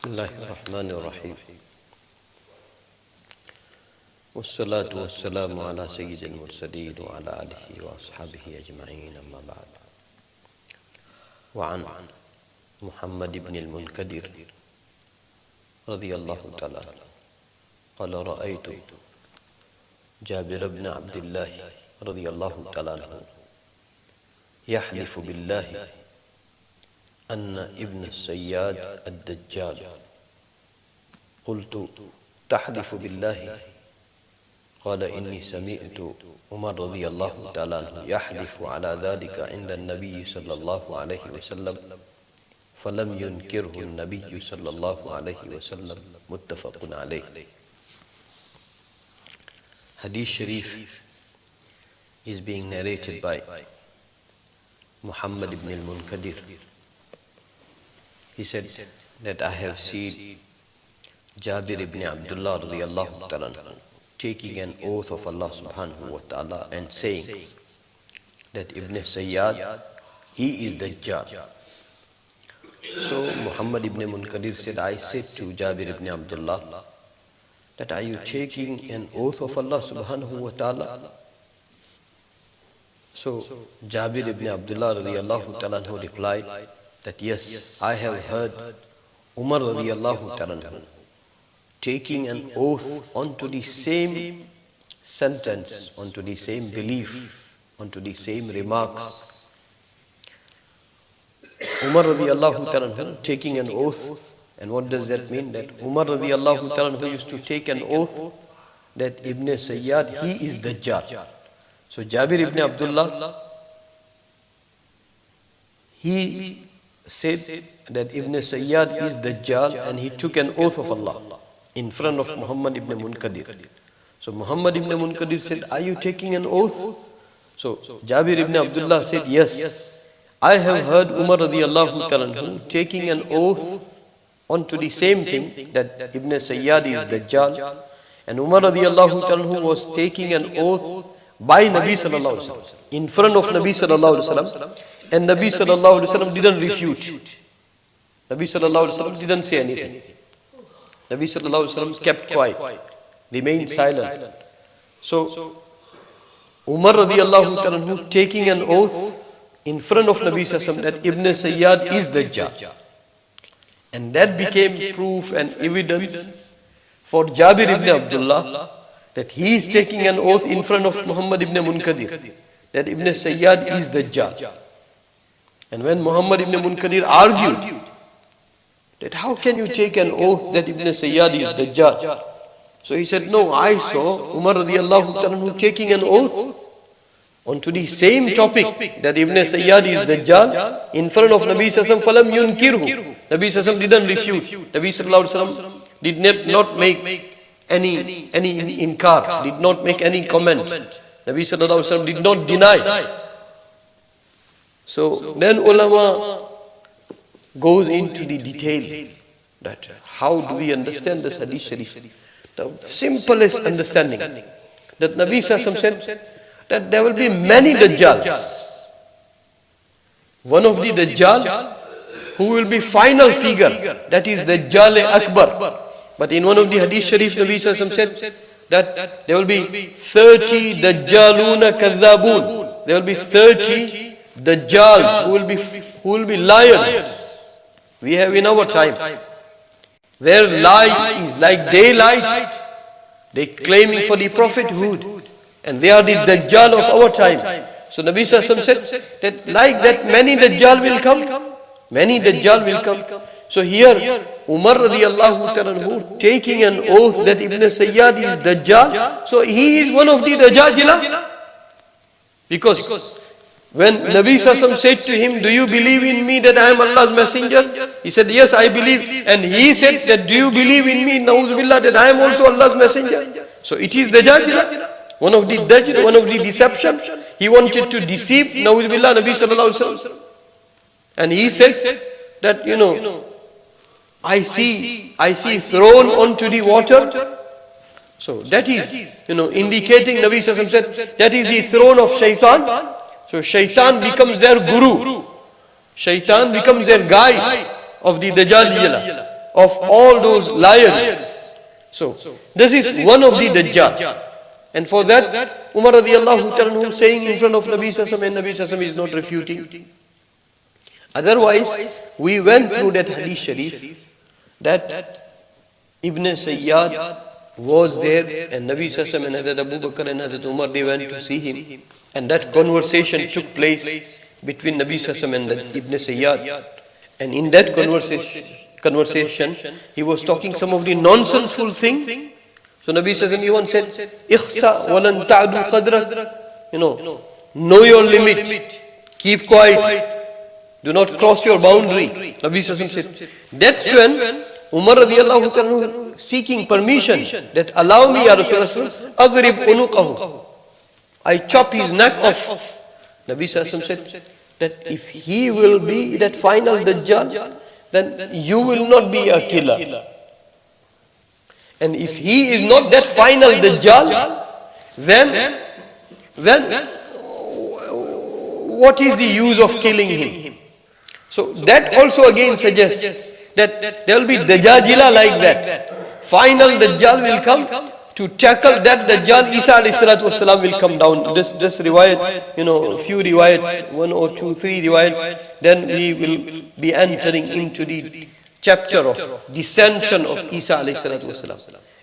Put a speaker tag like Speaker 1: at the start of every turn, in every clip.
Speaker 1: الله الرحمن الرحيم والصلاة والسلام على سيد المرسلين وعلى آله وأصحابه أجمعين أما بعد وعن محمد بن المنكدر رضي الله تعالى قال رأيت جابر بن عبد الله رضي الله تعالى عنه يحلف بالله أن ابن السياد الدجال. قلت تحلف بالله؟ قال إني سمعت عمر رضي الله تعالى عنه يحلف على ذلك عند النبي صلى الله عليه وسلم فلم ينكره النبي صلى الله عليه وسلم. متفق عليه. Hadith Sharif is being narrated by Muhammad ibn al-Munkadir. He said that I have seen Jabir ibn Abdullah radiyallahu ta'ala taking an oath of Allah subhanahu wa ta'ala and saying that Ibn Sayyad, he is Dajjal. So Muhammad ibn Munkadir said, I said to Jabir ibn Abdullah that are you taking an oath of Allah subhanahu wa ta'ala? So Jabir ibn Abdullah radiyallahu ta'ala replied that yes, I have heard Umar radiyallahu ta'ala taking an oath onto the same sentence, onto the same belief, onto the same remarks. Umar radiyallahu ta'ala taking an oath, and what does that mean? That Umar radiyallahu ta'ala used to take an oath that Ibn Sayyad, he is Dajjal. So Jabir ibn Abdullah, he said that Ibn Sayyad is Dajjal, and he took an oath of Allah in front of Muhammad ibn Munkadir. So Muhammad ibn Munkadir said, are you taking an oath? So Jabir ibn Abdullah said, yes, I have heard Umar radiyallahu ta'ala taking an oath onto the same thing that Ibn Sayyad is Dajjal, and Umar radiyallahu ta'ala was taking an oath by Nabi sallallahu alaihi wasallam, in front of Nabi sallallahu alaihi wasallam, and Nabi sallallahu alaihi wasallam didn't refute. Nabi sallallahu alaihi wasallam didn't say anything. Nabi sallallahu alaihi wasallam kept quiet, remained silent. So Umar radiyallahu ta'ala taking an oath in front of Nabi sallallahu alaihi wasallam that Ibn Sayyad is Dajjal, and that became proof and evidence for Jabir ibn Abdullah that he is taking an oath in front of Muhammad ibn Munkadir that Ibn Sayyad is Dajjal. And when Muhammad ibn Munkadir argued that how can you take an oath that Ibn Sayyad is Dajjal? So he said, no, I saw Umar radiyallahu ta'ala taking an oath onto the same topic that Ibn Sayyad is Dajjal in front of Nabi sallallahu alaihi wasallam. Falam yunkirhu. Nabi sallallahu alaihi wasallam didn't refute. Nabi sallallahu alaihi wasallam did not make any inkar, did not make any comment. Nabi sallallahu alaihi wasallam did not deny. So then ulama goes into the detail that how do we understand this hadith sharif. The simplest understanding that Nabi sallallahu alaihi wasallam said that there will be many Dajjals. One of the Dajjal who will be final figure, that is Dajjal Akbar. But in one of the hadith sharif, Nabi sallallahu alaihi wasallam said that there will be 30 Dajjaluna Kadhabun. There will be 30 Dajjals who will be liars. We have in our time. Their lie is like daylight. They claiming for the prophethood, and they are the Dajjal of our time. So Nabi sallallahu alaihi wasallam said that like that many Dajjal will come. Many Dajjal will come. So here Umar radiyallahu ta'ala taking an oath that Ibn Sayyad is Dajjal. So he is one of the Dajjal. Because when Nabi sallallahu alaihi wasallam said to him, do you believe in me that I am Allah's messenger? He said, yes, I believe. And he said that, do you believe in me, na'uzubillah, that I am also Allah's messenger? So it is Dajjal. One of the Dajjal, one of the deception. He wanted to deceive, na'uzubillah, Nabi sallallahu alaihi wasallam. And he said that, I see thrown onto the water. So that is, indicating Nabi sallallahu alaihi wasallam said, that is the throne of Shaitan. So Shaitan becomes their guru. Shaitan becomes their guide of the Dajjaliyah, of all those liars. So, this is one of the Dajjal. And for that, Umar radiallahu ta'ala saying in front of Nabi Sallallahu and Nabi Sallallahu is not refuting. Otherwise, we went through that hadith sharif that Ibn Sayyad was there and Nabi Sallallahu and Hazrat Abu Bakr and Hazrat Umar, they went to see him. And that conversation took place between Nabi Sallallahu and Ibn Sayyad. And in that conversation, he was talking some of the nonsenseful thing. So Nabi Sallallahu even said, "Ikhsa walan ta'du qadrak." Know your limit. Keep quiet. Do not cross your boundary. Nabi Sallallahu said. That's when Umar radiallahu ta'ala seeking permission that allow me, Ya Rasulullah, adrib unuqahu. I chop his neck off. Nabi Sallallahu said that if he will be that final Dajjal, then you will not be a killer. And if he is not that final Dajjal, then what is the use of killing him? So that also again suggests that there will be Dajjajila like that. Final Dajjal will come to tackle that Dajjal. Isa alayhi salatu wasalam will come down. This riwayat, few riwayats, 1 or 2, 3 riwayats, then we will be entering into the chapter of descension of Isa alayhi salatu wasalam.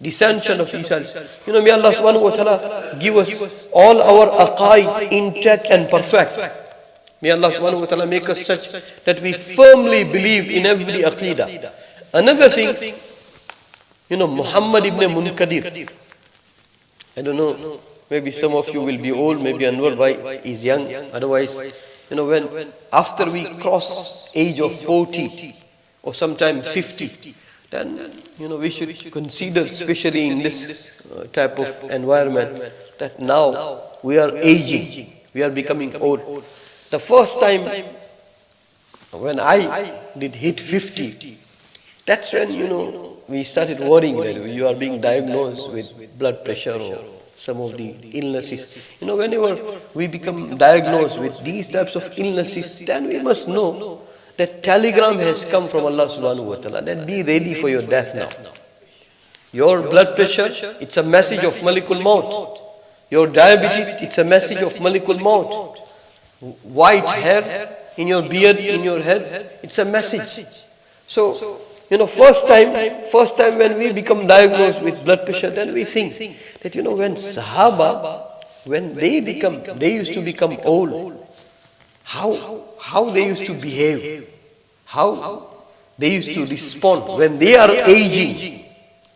Speaker 1: Descension of Isa. May Allah subhanahu wa ta'ala give us all our aqaid intact and perfect. May Allah subhanahu wa ta'ala make us such that we firmly believe in every aqidah. Another thing, Muhammad ibn Munkadir. I don't know, maybe some of you will be old, maybe Anwar Bhai is young. Otherwise, when after we cross age of 40 or sometime 50, then we should consider, especially in this type of environment, that now we are aging, we are becoming old. The first time when I did hit 50, that's when we started worrying that you are being diagnosed with blood pressure or some of the illnesses. Whenever we become diagnosed with these types of illnesses, then we must know that telegram has come from Allah subhanahu wa ta'ala, that be ready for your death now. Your blood pressure, it's a message of Malikul Maut. Your diabetes, it's a message of Malikul Maut. White hair in your beard, in your head, it's a message. So, first time when we become diagnosed with blood pressure, then we think that, when Sahaba, when they used to become old, how they used to behave, how they used to respond when they are aging,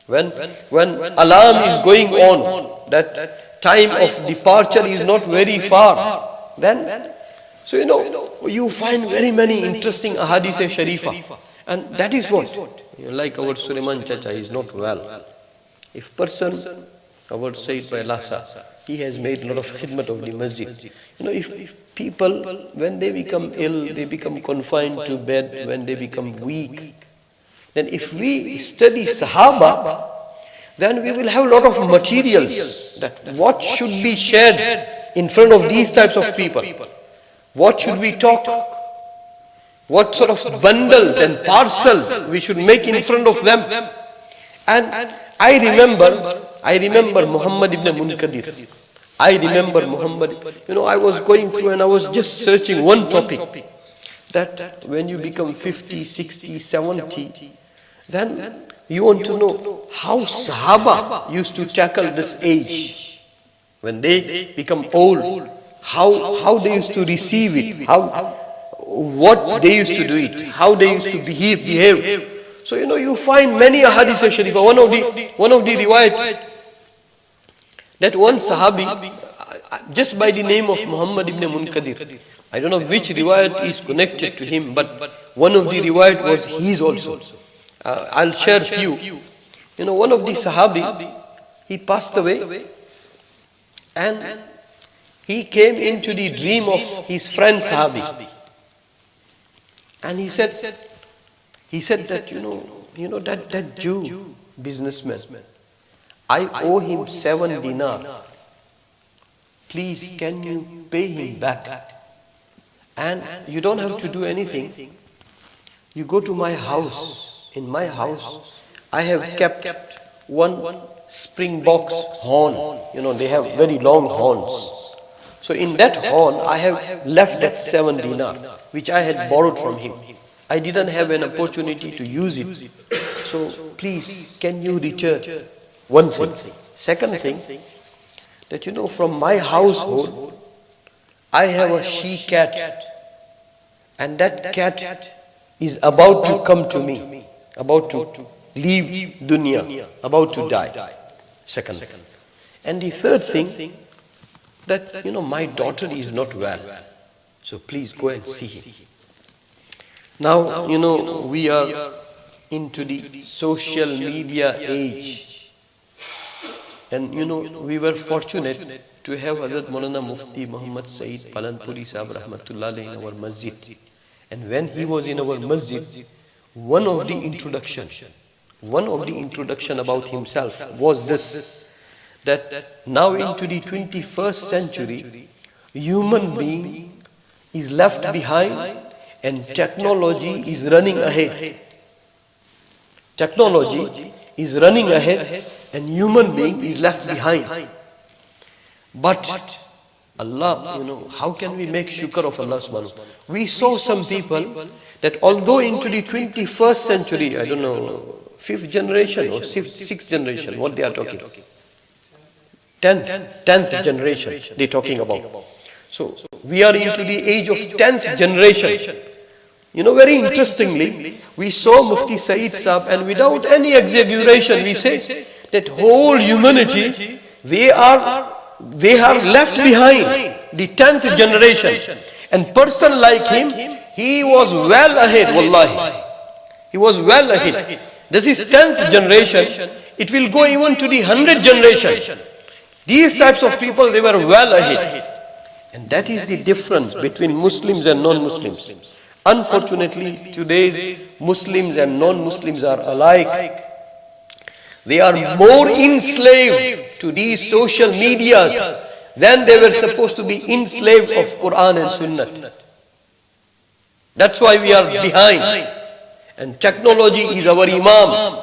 Speaker 1: when alarm is going on, that time of departure is not very far. Then, so you find very many interesting ahadith sharifa, and that is what, like our Suleiman Chacha is not well. If person, our Sayyid by Lhasa, he has made a lot of khidmat of the masjid. If people, when they become ill, they become confined to bed, when they become weak, then if we study Sahaba, then we will have a lot of materials that what should be shared in front of these types of people. What should we talk? What sort of bundles and parcels we should make in front of them? And I remember Muhammad ibn Munkadir. I remember Muhammad. I was going through and I was just searching one topic. That when you become 50, 60, 70, then you want to know how Sahaba used to tackle this age. When they become old, how they used to receive it, what they used to do it, how they used to behave. So you find many ahadith sharifa. One of the riwayat, that one Sahabi, just by the name of Muhammad ibn Munkadir, I don't know which riwayat is connected to him, but one of the riwayat was his also. I'll share few. One of the Sahabi, he passed away, and he came into the dream of his friend Sahabi. And he said that, that Jew businessman, I owe him 7 dinar. Please, can you pay him back? And you don't have to do anything. You go to my house in my house, I have kept one springbok's horn. You know, they have very long horns. So in that horn, I have left that 7 dinar, which I had borrowed from him. I didn't have an opportunity to use it. So please, can you return? One thing. Second thing, that you know, from my household, I have a she-cat, and that cat is about to come to me, about to leave dunya, about to die. Second. And the third thing, that you know, my daughter is not well, so please go and see him. Now, you know, we are into the social media age, and you know, we were fortunate to have Hazrat Maulana Mufti Muhammad Saeed Palanpuri Sahib Rahmatullah Alayhi in our masjid. And when he was in our masjid, one of the introduction about himself was this, that now into the 21st century, human being is left behind and technology is running ahead. Technology is running ahead and human being is left behind. But Allah, you know, how can we make shukr of Allah subhanahu wa ta'ala? We saw some people that although into the 21st century, I don't know, 5th generation or 6th generation, what they are talking? 10th generation they're talking about. So we are into the age of 10th generation. You know, very interestingly, we saw Mufti Saeed Sahib, and without any exaggeration, we say that whole humanity, they are left behind the 10th generation. And person like him, he was well ahead, wallahi. He was well ahead. This is 10th generation. It will go even to the 100th generation. These types of people, they were well ahead. And that is the difference between Muslims and non-Muslims. Unfortunately, today's Muslims and non-Muslims are alike. They are more enslaved to these social medias than they were supposed to be enslaved of Quran and Sunnah. That's why we are behind. And technology is our imam.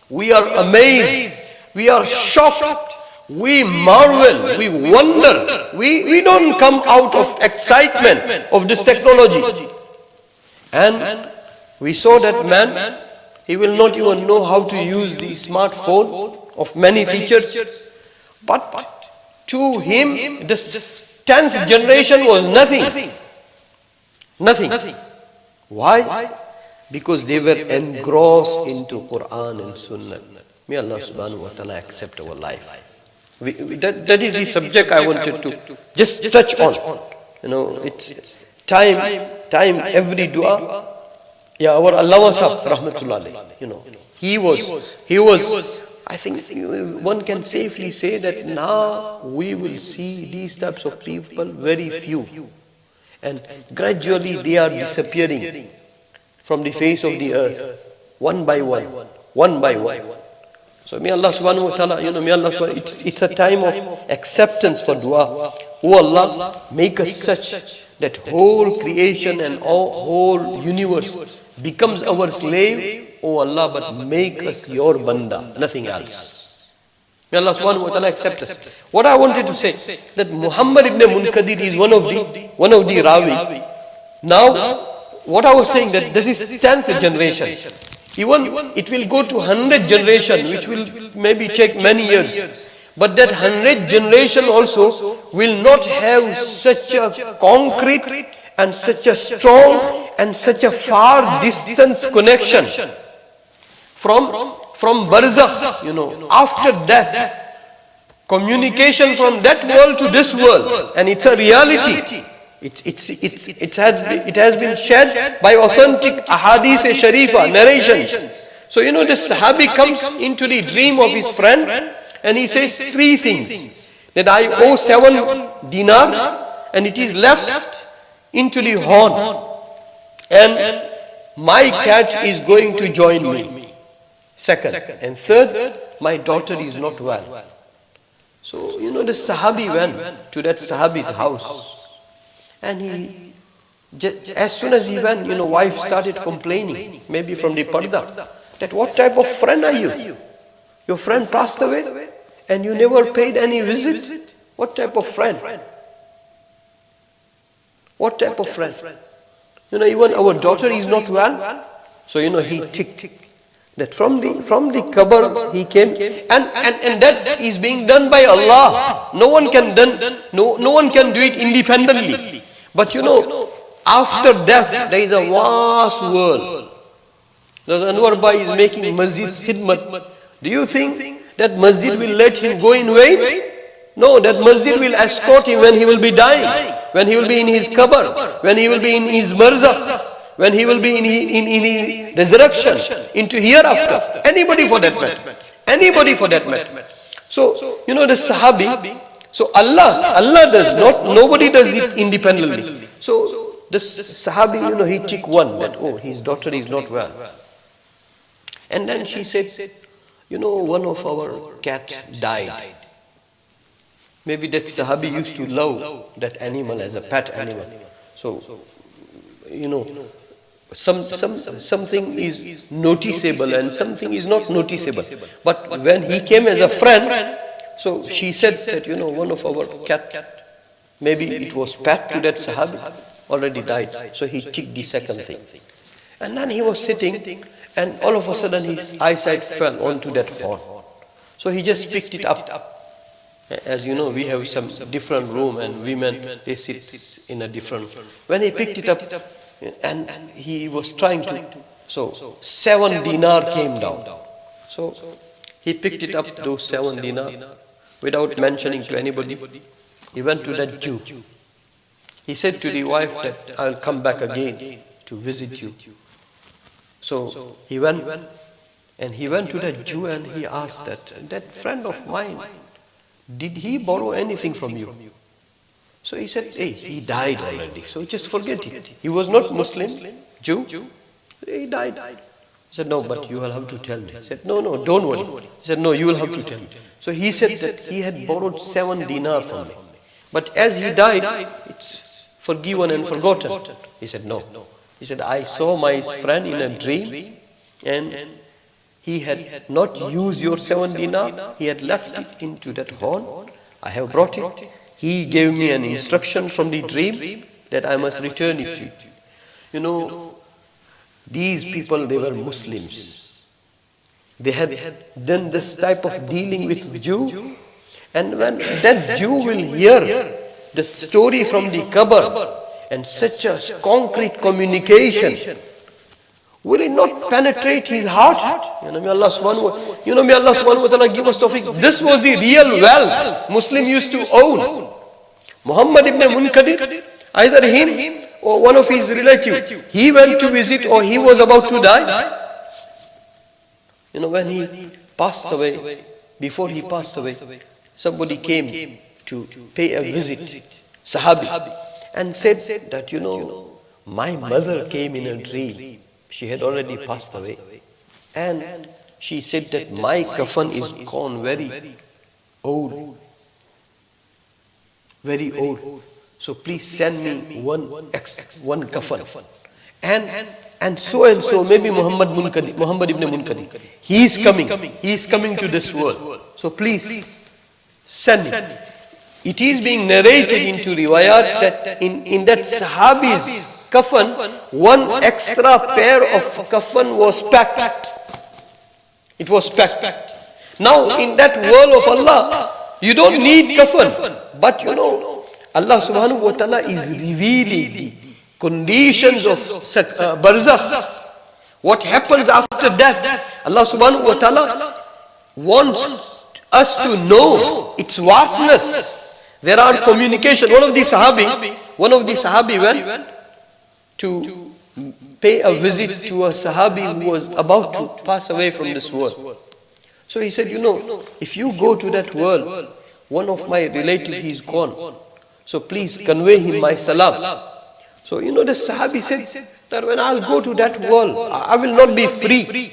Speaker 1: We are amazed. We are shocked. We marvel. We wonder. We don't come out of excitement of this technology. And we saw that man, he will not even know how to use the smartphone of many features. But to him, this 10th generation was nothing. Nothing. Why? Because they were engrossed into Quran and Sunnah. May Allah subhanahu wa ta'ala accept our life. That is the subject I wanted to just touch on. You know, it's time every dua. Yeah, our Allama Sahib Rahmatullah Alayhi, you know, he was, I think one can safely say that now we will see these types of people very few. And gradually they are disappearing from the face of the earth, one by one. So may Allah subhanahu wa ta'ala, you know, may Allah subhanahu, it's a time of acceptance for dua. Oh Allah, make us such that whole creation and whole universe becomes our slave. Oh Allah, but make us your banda, nothing else. May Allah subhanahu wa ta'ala accept us. What I wanted to say, that Muhammad ibn Munkadir is one of the Rawi. Now, what I was saying, that this is 10th generation. Even it will go to 100th generation, which will maybe take many years. But that 100th generation also will not have such a concrete and such a strong and such a far distance connection from barzakh, you know, after death. Communication from that world to this world, and it's a reality. It has been shared by authentic ahadith sharifa narrations. So you know, this Sahabi comes into the dream of his friend and he says 3 things. That I owe 7 dinar and it is left into the horn, and my cat is going to join me. Second. And third, my daughter is not well. So you know, the Sahabi went to that Sahabi's house. And As soon as he went, wife started complaining, maybe from the parda, that what type of friend are you? Your friend passed away and you never paid any visit? What type of friend? What type of friend? Even our daughter is not well. So, he ticked that from the qabr he came, and that is being done by Allah. No one can do it independently. But after death there is a vast world. Anwar Bhai is making masjid khidmat. Do you think that masjid will let him go in vain? No, that masjid will escort him when he will be dying, when he will be in his qabr, when he will be in his barzakh, when he will be in his resurrection, into hereafter. Anybody for that matter. Anybody for that matter. So, the Sahabi, so Allah does not, nobody does it independently. So, this Sahabi, he took one, that, his daughter is not well. And then she said, one of our cat died. Maybe that Sahabi used to love that animal as a pet animal. So, something is noticeable and something is not noticeable. But when he came as a friend, so she said that, one of our cat, maybe it was pet to that Sahabi, already died. So he took the second thing. And then he was sitting, and all of a sudden his eyesight fell onto that horn. So he just picked it up. As you know, we have some different room, and women, they sit in a different. When he picked it up, and he was trying to, so 7 dinar came down. So he picked it up, those 7 dinar, without mentioning to anybody. He went to that Jew. He said to the wife that, I'll come back again to visit you. So he went to that Jew and he asked that friend of mine, did he borrow anything from you? So he said, hey, he died already, so just forget it. He was not Muslim, Jew. He died. He said, no, but you will have to tell me. He said, no, don't worry. He said, no, you will have to tell me. So he said that he had borrowed 7 dinar from me. But as he died, it's forgiven and forgotten. He said, no. He said, I saw my friend in a dream, and he had not used your 7 dinar. He had left it into that horn. I have brought it. He gave me an instruction from the dream that I must return it to you. These people, they were Muslims. They had done this type of dealing with Jew. And when that Jew will hear the story from the qabr and such a concrete communication, will it not penetrate his heart? May Allah subhanahu wa ta'ala give us tawfiq. This was the real wealth Muslim used to own. Muhammad ibn Munkadir, either him or one of his relatives, he went to visit or he was about to die. When he passed away, before he passed away, somebody came to pay a visit, Sahabi, and said that, my mother came in a dream. She had already passed away. And she said that my kafan is gone very old. Very old. So please send me one kafan. And so, maybe Muhammad ibn Munkadir. He is coming to this world. So please send me. It is being narrated into riwayat that in that Sahabi's kafan, one extra pair of kafan was packed. It was packed. Now in that world of Allah, you don't need kafan. But Allah subhanahu wa ta'ala is revealing the conditions of barzakh. What happens after death? Allah subhanahu wa ta'ala wants us to know its vastness. There are communication. One of the Sahabi went to pay a visit to a Sahabi who was about to pass away from this world. So he said, if you go to that world, one of my relatives, he is gone. So please convey him my salam. So the Sahabi said that when I'll go to that world, I will not be free.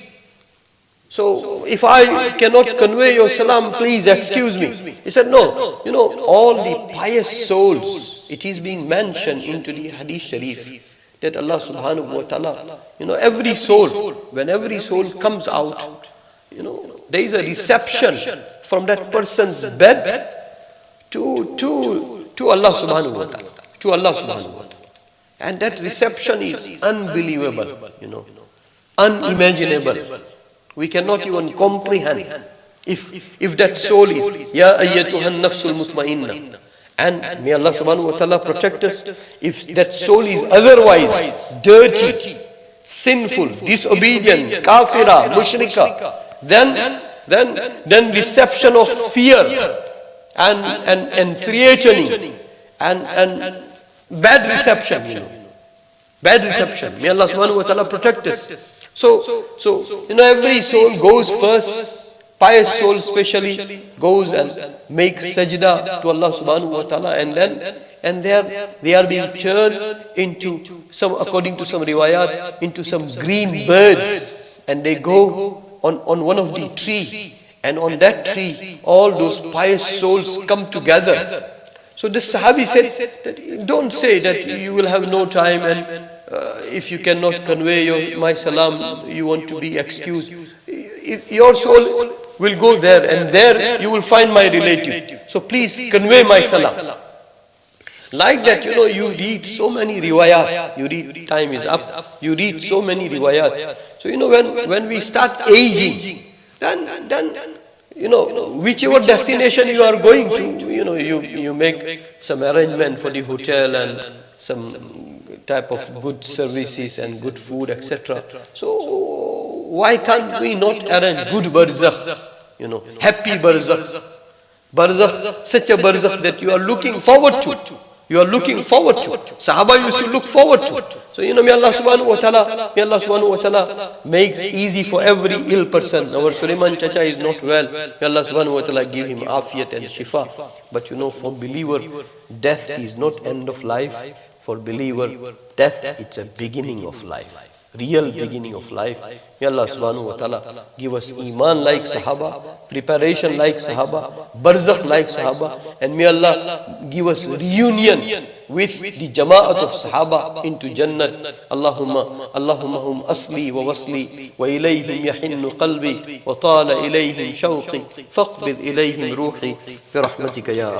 Speaker 1: So if I cannot convey your salam, please excuse me. He said, no, all the pious souls, it is being mentioned into the Hadith Sharif that Allah subhanahu wa ta'ala, every soul, when every soul comes out, there is a reception from that person's bed to Allah subhanahu wa ta'ala, to Allah subhanahu wa ta'ala. And that reception is unbelievable, unimaginable. We cannot even comprehend. If that soul is, Ya ayyatuhan nafsul mutmainna, and may Allah subhanahu wa ta'ala protect us, if that soul is otherwise dirty, sinful, disobedient, kafira, mushrika, then reception of fear and threatening and bad reception, bad reception. May Allah subhanahu wa ta'ala protect us. So every soul goes first, pious soul especially goes and makes sajda to Allah subhanahu wa ta'ala, and they are being turned into some, according to some riwayat, into some green birds, and they go on one of the tree, and on that tree all those pious souls come together. So this Sahabi said that don't say that you will have no time, and if you cannot convey my salam, you want to be excused. If your soul will go there, and there you will find my relative. So please convey my salam. Like that, you read so many riwayat. You read, time is up. You read so many riwayat. So when we start aging, then whichever destination you are going to, you make some arrangement for the hotel and some type of good services and good food, etc. So why can't we not arrange good barzakh, happy barzakh, such a barzakh that you are looking forward to. You are looking forward to. Sahaba used to look forward to it. So may Allah subhanahu wa ta'ala makes easy for every ill person. Our Sulaiman Chacha is not well. May Allah subhanahu wa ta'ala give him afiyat and shifa. But for believer, death is not end of life. For believer, death, it's a beginning of life. Real beginning of life. May Allah subhanahu wa ta'ala give us iman like Sahaba, preparation like Sahaba, barzakh like Sahaba, and may Allah give us reunion with the jama'at of Sahaba into Jannat. Allahumma hum asli wa wasli wa ilayhim yahinnu qalbi wa tala ilayhim shawqi faqbid ilayhim ruhi bi rahmatika ya